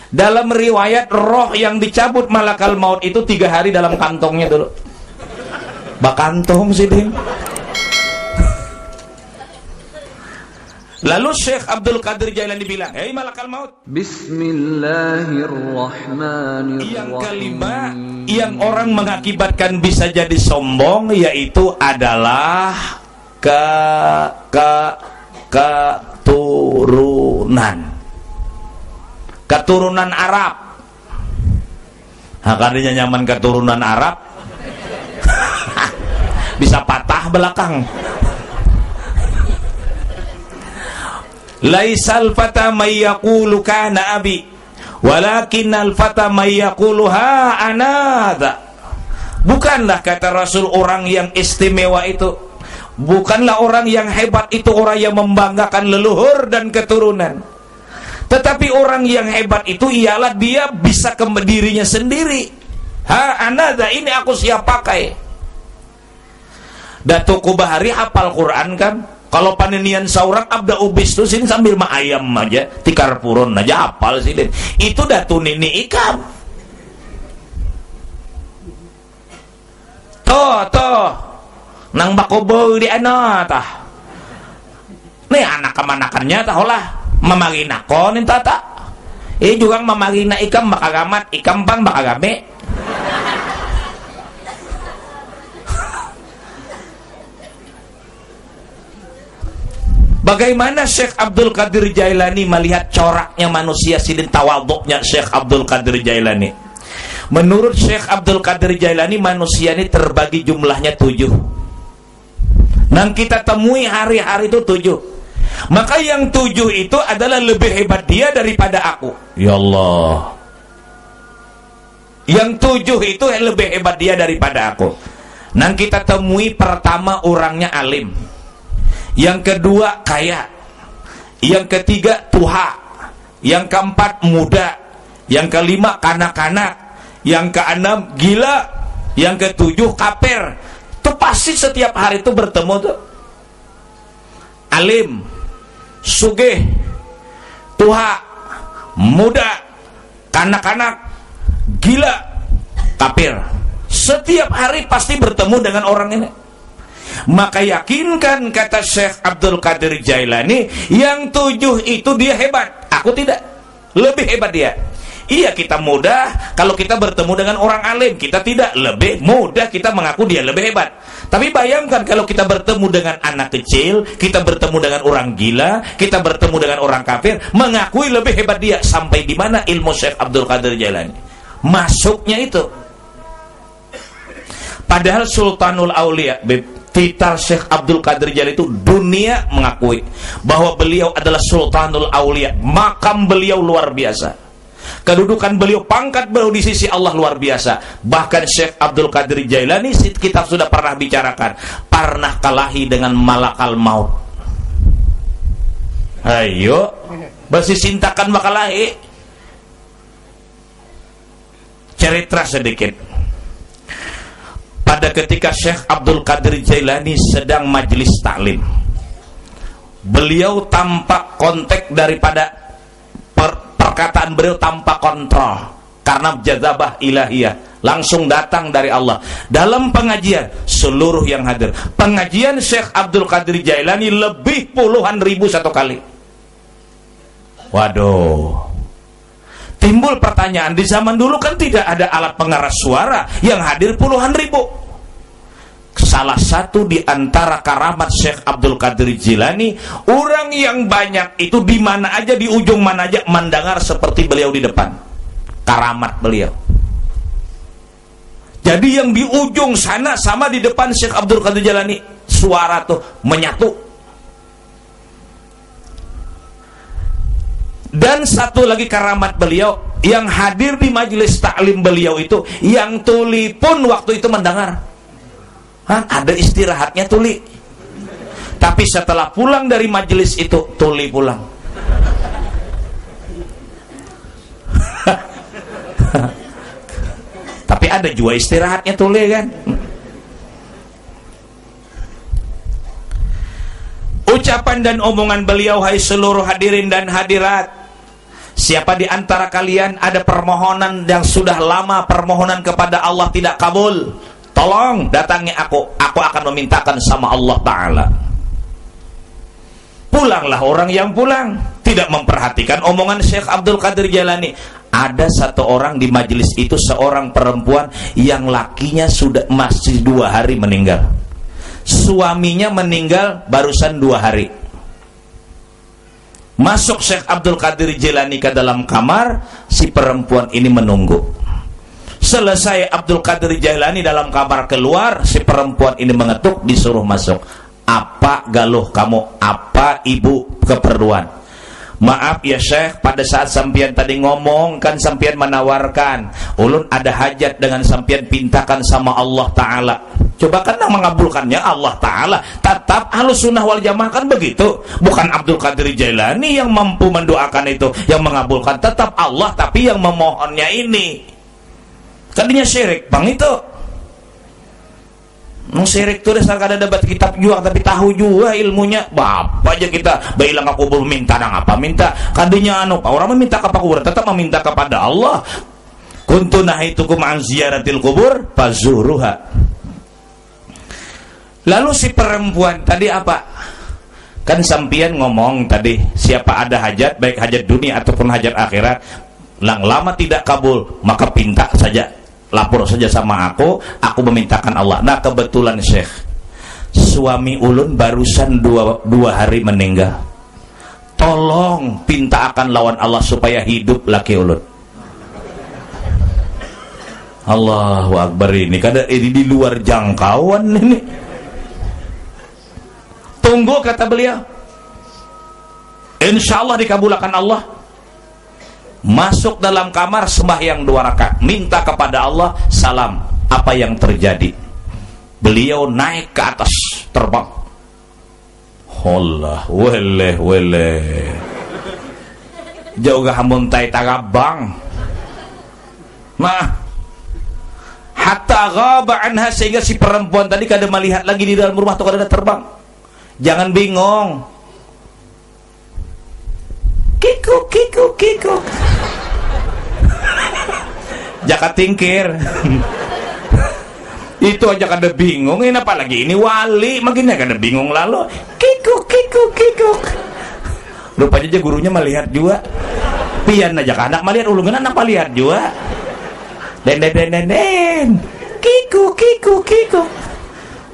Dalam riwayat roh yang dicabut malakal maut itu 3 hari dalam kantongnya dulu. Bakantong sih Din. Lalu Syekh Abdul Qadir Jailani bilang, "Hei malakal maut, Bismillahirrahmanirrahim." Yang kelima yang orang mengakibatkan bisa jadi sombong yaitu adalah keturunan Arab. Nah, karena nyaman keturunan Arab bisa patah belakang. Laisal fata may yaqulu kana abi walakinnal fata may yaqulu ha anada. Bukanlah kata Rasul orang yang istimewa itu, bukanlah orang yang hebat itu orang yang membanggakan leluhur dan keturunan. Tetapi orang yang hebat itu ialah dia bisa ke dirinya sendiri. Ha anada, ini aku siap pakai. Datuk Kubahari hafal Quran kan? Kalau panenian saurang abda ubis tuh sini sambil mah ayam aja, tikar purun aja hafal sih. Itu datu nini ikam. Toh nang bakobo di ana tah. Nih anak kemanakannya tah olah mamagina konin tata. Juga mamagina ikam makagamat ikam pang makagame. Bagaimana Syekh Abdul Qadir Jailani melihat coraknya manusia sidin tawaduknya Syekh Abdul Qadir Jailani? Menurut Syekh Abdul Qadir Jailani manusia ini terbagi jumlahnya 7. Nang kita temui hari-hari itu 7. Maka yang 7 itu adalah lebih hebat dia daripada aku. Ya Allah. Yang 7 itu lebih hebat dia daripada aku. Nang kita temui pertama orangnya alim. Yang kedua kaya, yang ketiga tuha, yang keempat muda, yang kelima kanak-kanak, yang keenam gila, yang ketujuh kafir. Itu pasti setiap hari itu bertemu tuh. Alim, sugih, tuha, muda, kanak-kanak, gila, kafir. Setiap hari pasti bertemu dengan orang ini. Maka yakinkan kata Syekh Abdul Qadir Jailani, yang 7 itu dia hebat, aku tidak. Lebih hebat dia. Iya kita mudah kalau kita bertemu dengan orang alim, kita tidak. Lebih mudah kita mengaku dia lebih hebat. Tapi bayangkan kalau kita bertemu dengan anak kecil, kita bertemu dengan orang gila, kita bertemu dengan orang kafir, mengakui lebih hebat dia. Sampai di mana ilmu Syekh Abdul Qadir Jailani masuknya itu. Padahal Sultanul Aulia titel Syekh Abdul Qadir Jailani itu dunia mengakui bahwa beliau adalah Sultanul Aulia. Makam beliau luar biasa, kedudukan beliau, pangkat beliau di sisi Allah luar biasa. Bahkan Syekh Abdul Qadir Jailani, kita sudah pernah bicarakan, pernah kalahi dengan malakal maut. Ayo besi sintakan makalahi. Cerita sedikit. Pada ketika Syekh Abdul Qadir Jailani sedang majelis taklim, beliau tampak kontak daripada perkataan beliau tanpa kontrol karena jazabah ilahiyah langsung datang dari Allah. Dalam pengajian seluruh yang hadir, pengajian Syekh Abdul Qadir Jailani lebih puluhan ribu satu kali. Waduh, timbul pertanyaan, di zaman dulu kan tidak ada alat pengeras suara, yang hadir puluhan ribu. Salah satu di antara karamat Syekh Abdul Qadir Jailani, orang yang banyak itu di mana aja, di ujung mana aja mendengar seperti beliau di depan. Karamat beliau. Jadi yang di ujung sana sama di depan Syekh Abdul Qadir Jailani, suara tuh menyatu. Dan satu lagi karamat beliau, yang hadir di majelis taklim beliau itu, yang tuli pun waktu itu mendengar. Ada istirahatnya tuli. Tapi setelah pulang dari majelis itu, tuli pulang. Tapi ada juga istirahatnya tuli kan. Ucapan dan omongan beliau, hai seluruh hadirin dan hadirat, Siapa di antara kalian ada permohonan yang sudah lama permohonan kepada Allah tidak kabul, tolong datangi aku akan memintakan sama Allah Ta'ala. Pulanglah orang yang pulang, tidak memperhatikan omongan Syekh Abdul Qadir Jailani. Ada satu orang di majelis itu, seorang perempuan yang lakinya masih 2 hari meninggal. Suaminya meninggal barusan 2 hari. Masuk Syekh Abdul Qadir Jailani ke dalam kamar, si perempuan ini menunggu. Selesai Abdul Qadir Jailani dalam kamar keluar, si perempuan ini mengetuk, disuruh masuk. Apa galuh kamu? Apa ibu keperluan? Maaf ya Syekh, pada saat sampian tadi ngomong kan sampian menawarkan, ulun ada hajat dengan sampian pintakan sama Allah Ta'ala. Coba kan yang mengabulkannya Allah Ta'ala. Tetap Ahlus Sunnah wal Jamaah kan begitu. Bukan Abdul Qadir Jailani yang mampu mendoakan itu, yang mengabulkan. Tetap Allah, tapi yang memohonnya ini. Tadinya syirik, bang itu. Syirik itu dasar kada dapat kitab juga, tapi tahu juga ilmunya. Bapak aja kita bailang aku kubur minta dan apa minta. Kadinya orang meminta ke kubur, tetap meminta kepada Allah. Kuntu nahitukum an ziyaratil kubur fazuruha. Lalu si perempuan tadi apa? Kan sampian ngomong tadi, siapa ada hajat, baik hajat dunia ataupun hajat akhirat, lama tidak kabul, maka pinta saja, lapor saja sama aku memintakan Allah. Nah kebetulan Syekh, suami ulun barusan 2 hari meninggal. Tolong pinta akan lawan Allah supaya hidup laki ulun. Allahu Akbar, ini di luar jangkauan ini. Tunggu, kata beliau, insya Allah dikabulkan Allah. Masuk dalam kamar, sembahyang 2 rakaat, minta kepada Allah, salam. Apa yang terjadi? Beliau naik ke atas, terbang. Allah, wele jauh gak hamuntai tagabang. Nah, hatta ghaba anha, sehingga si perempuan tadi kada melihat lagi di dalam rumah atau kada terbang. Jangan bingung. Kikuk. Jaka tingkir. Itu aja kada bingung, ini apalagi ini wali, makin kada bingung lalu. Kikuk. Rupanya aja gurunya melihat juga. Pian aja anak melihat, ulungan anak melihat juga. Den. Kikuk.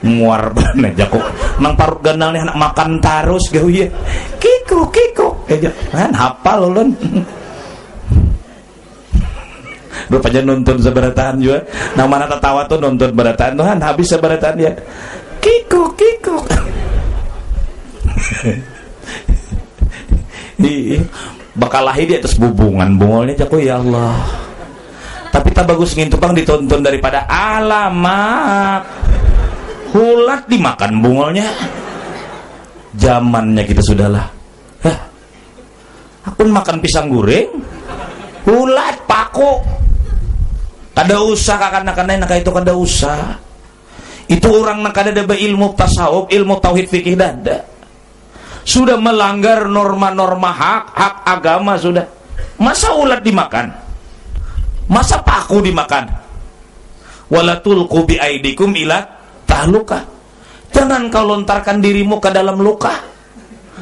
Muar banget aja kok nang parut ganal nih anak makan tarus gau ya. Kiko aja kan hafal ulun. Rupanya nonton seberataan juga, nang mana tertawa tuh nonton berataan tuh kan habis seberataan ya. Kiko bakal lahir di atas bubungan bungolnya jago ya Allah. Tapi tak bagus ngintupang ditonton daripada alamak hulat dimakan bungolnya. Zamannya kita sudahlah. Aku makan pisang goreng, hulat paku. Kada usah kakan-kakan nak itu kada usah. Itu orang nak kada ada ilmu tasawuf, ilmu tauhid fikih dada. Sudah melanggar norma-norma hak agama sudah. Masa ulat dimakan? Masa paku dimakan? Wala tulqu bi aidikum ila tahluka. Jangan kau lontarkan dirimu ke dalam luka.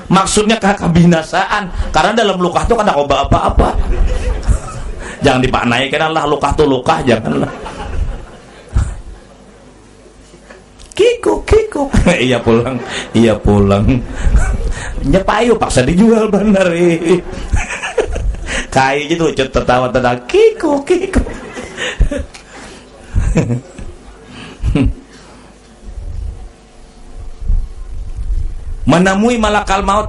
Maksudnya ke kebinasaan. Karena dalam luka itu kada oba apa-apa. Jangan dipaknaikan Allah luka itu luka, janganlah. Kiko. Iya pulang. Nyepayu paksa dijual bener. Kayak gitu tertawa Kiko. Menemui malakal maut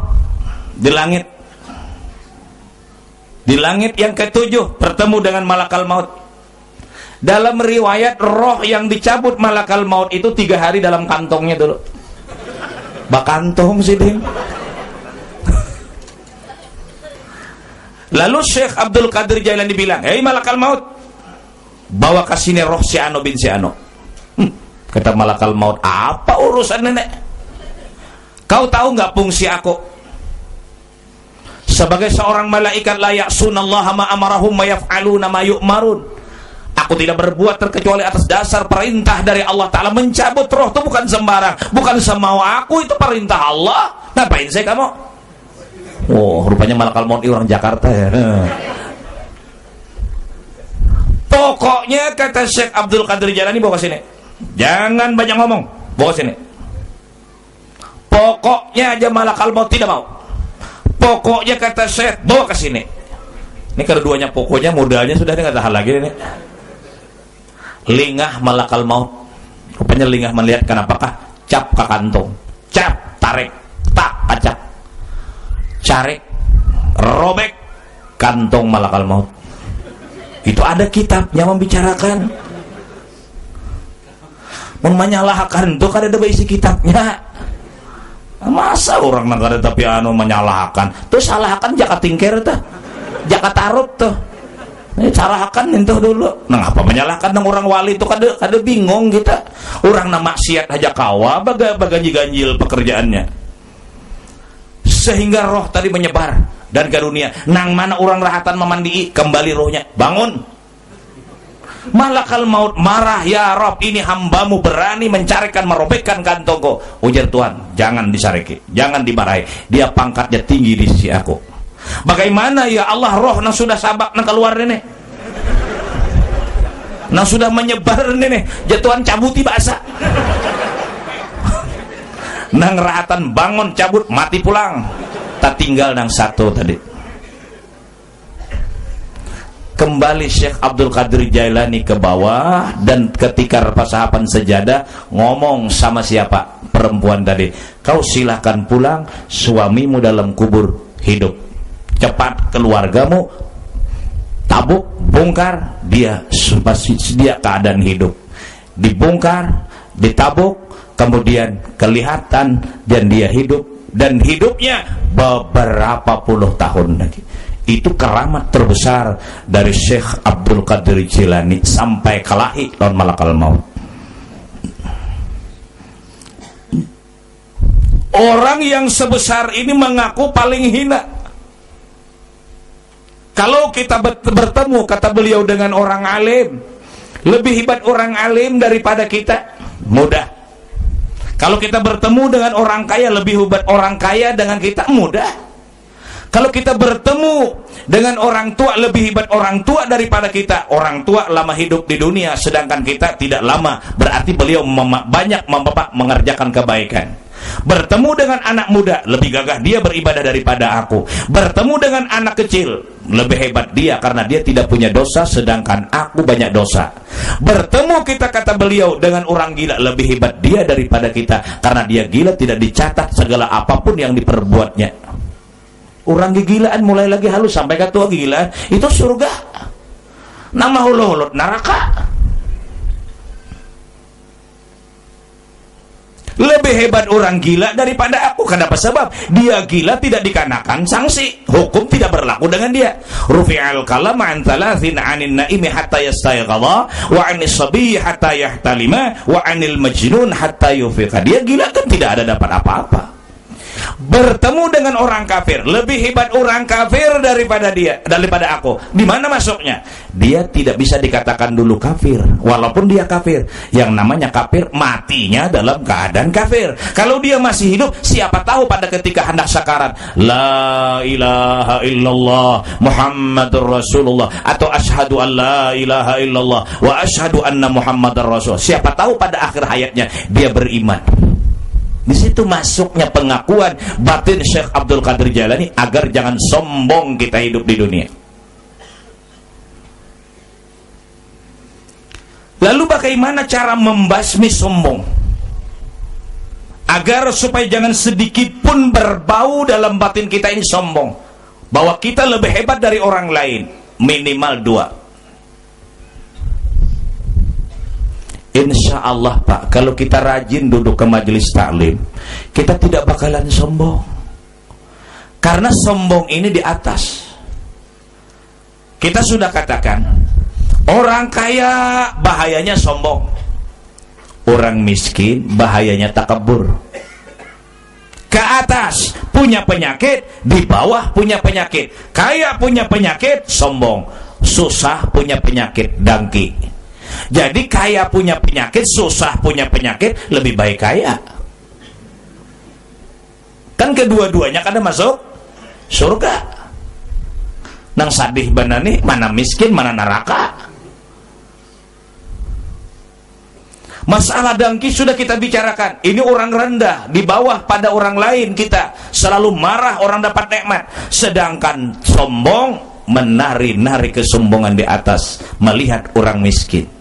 di langit. Di langit yang ke-7 bertemu dengan malakal maut. Dalam riwayat roh yang dicabut malakal maut itu 3 hari dalam kantongnya dulu. Bakantong sih ding. Lalu Syekh Abdul Qadir Jailani bilang, "Hei malakal maut, bawa ke sini roh si Ano bin si Ano." Kata malakal maut, "Apa urusan nenek? Kau tahu nggak fungsi aku? sebagai seorang malaikat la ya'sunallaha ma amarahum wa yaf'aluna ma yu'marun. Aku tidak berbuat terkecuali atas dasar perintah dari Allah Ta'ala. Mencabut roh itu bukan sembarang, bukan semau aku, itu perintah Allah. Ngapain saya kamu? Oh, rupanya malakal maut orang Jakarta ya. Pokoknya kata Syekh Abdul Qadir Jailani, bawa sini. Jangan banyak ngomong, bawa sini. Pokoknya aja malakal maut tidak mau. Pokoknya kata Syekh, bawa ke sini. Ini keduanya pokoknya, modalnya sudah nggak tahan lagi ini. Lingah malakal maut. Rupanya lingah melihat kenapakah? Cap ke kantong. Cap, tarik, tak, acak. Carik, robek kantong malakal maut. Itu ada kitabnya membicarakan. Menyalahkan itu kan ada isi kitabnya. Masa orang negara tapi menyalahkan tuh, salahkan jaka tingker tuh, jaka tarut tuh, salahkan itu dulu. Nah apa menyalahkan orang wali itu kada bingung kita. Orang nama maksiat aja kawa baga ganjil pekerjaannya, sehingga roh tadi menyebar dan ke dunia. Nang mana orang rahatan memandii kembali rohnya bangun. Malakal maut marah, ya Rob, ini hambamu berani mencarikan, merobekkan kantongku. Ujar Tuhan, jangan disariki, jangan dimarahi, dia pangkatnya tinggi di sisi aku. Bagaimana ya Allah, roh nang sudah sabak nang keluar ini, nang sudah menyebar ini, jatuhan cabuti bahasa. Nang rahatan bangun cabut mati pulang, tak tinggal nang satu tadi. Kembali Syekh Abdul Qadir Jailani ke bawah, dan ketika persahapan sejadah ngomong sama siapa? Perempuan tadi. Kau silahkan pulang, suamimu dalam kubur hidup. Cepat keluargamu tabuk, bongkar, dia masih dia keadaan hidup. Dibongkar, ditabuk, kemudian kelihatan dan dia hidup, dan hidupnya beberapa puluh tahun lagi. Itu keramat terbesar dari Syekh Abdul Qadir Jailani sampai kelahi lawan malakal maut. Orang yang sebesar ini mengaku paling hina. Kalau kita bertemu, kata beliau, dengan orang alim, lebih hebat orang alim daripada kita, mudah. Kalau kita bertemu dengan orang kaya, lebih hebat orang kaya dengan kita, mudah. Kalau kita bertemu dengan orang tua, lebih hebat orang tua daripada kita. Orang tua lama hidup di dunia, sedangkan kita tidak lama. Berarti beliau banyak mengerjakan kebaikan. Bertemu dengan anak muda, lebih gagah dia beribadah daripada aku. Bertemu dengan anak kecil, lebih hebat dia karena dia tidak punya dosa, sedangkan aku banyak dosa. Bertemu kita, kata beliau, dengan orang gila, lebih hebat dia daripada kita karena dia gila, tidak dicatat segala apapun yang diperbuatnya. Orang gigilaan mulai lagi halus sampai ke tua gigilaan itu surga. Nama hulul neraka. Lebih hebat orang gila daripada aku. Kenapa? Sebab dia gila tidak dikenakan sanksi, hukum tidak berlaku dengan dia. Rufi'al kalam an thalathin 'anil naimi hatta yastayqadha wa 'anis sabiyyi hatta yahtalima wa 'anil majnun hatta yufiqa. Dia gila kan tidak ada dapat apa-apa. Bertemu dengan orang kafir, lebih hebat orang kafir daripada aku. Di mana masuknya? Dia tidak bisa dikatakan dulu kafir, walaupun dia kafir. Yang namanya kafir, matinya dalam keadaan kafir. Kalau dia masih hidup, siapa tahu pada ketika hendak sakarat, la ilaha illallah Muhammadur Rasulullah, atau asyhadu an la ilaha illallah wa asyhadu anna Muhammadar Rasul. Siapa tahu pada akhir hayatnya dia beriman. Di situ masuknya pengakuan batin Syekh Abdul Qadir Jailani agar jangan sombong kita hidup di dunia. Lalu bagaimana cara membasmi sombong? Agar supaya jangan sedikit pun berbau dalam batin kita ini sombong, bahwa kita lebih hebat dari orang lain. Minimal 2. Insya Allah Pak, kalau kita rajin duduk ke majelis taklim, kita tidak bakalan sombong. Karena sombong ini di atas. Kita sudah katakan, orang kaya bahayanya sombong, orang miskin bahayanya takabur. Ke atas punya penyakit, di bawah punya penyakit. Kaya punya penyakit, sombong. Susah punya penyakit, dangki. Jadi kaya punya penyakit, susah punya penyakit, lebih baik kaya. Kan kedua-duanya kada masuk surga. Nang sadih banani, mana miskin, mana neraka. Masalah dangki sudah kita bicarakan. Ini orang rendah, di bawah pada orang lain. Kita selalu marah orang dapat nikmat, sedangkan sombong menari-nari kesombongan di atas melihat orang miskin.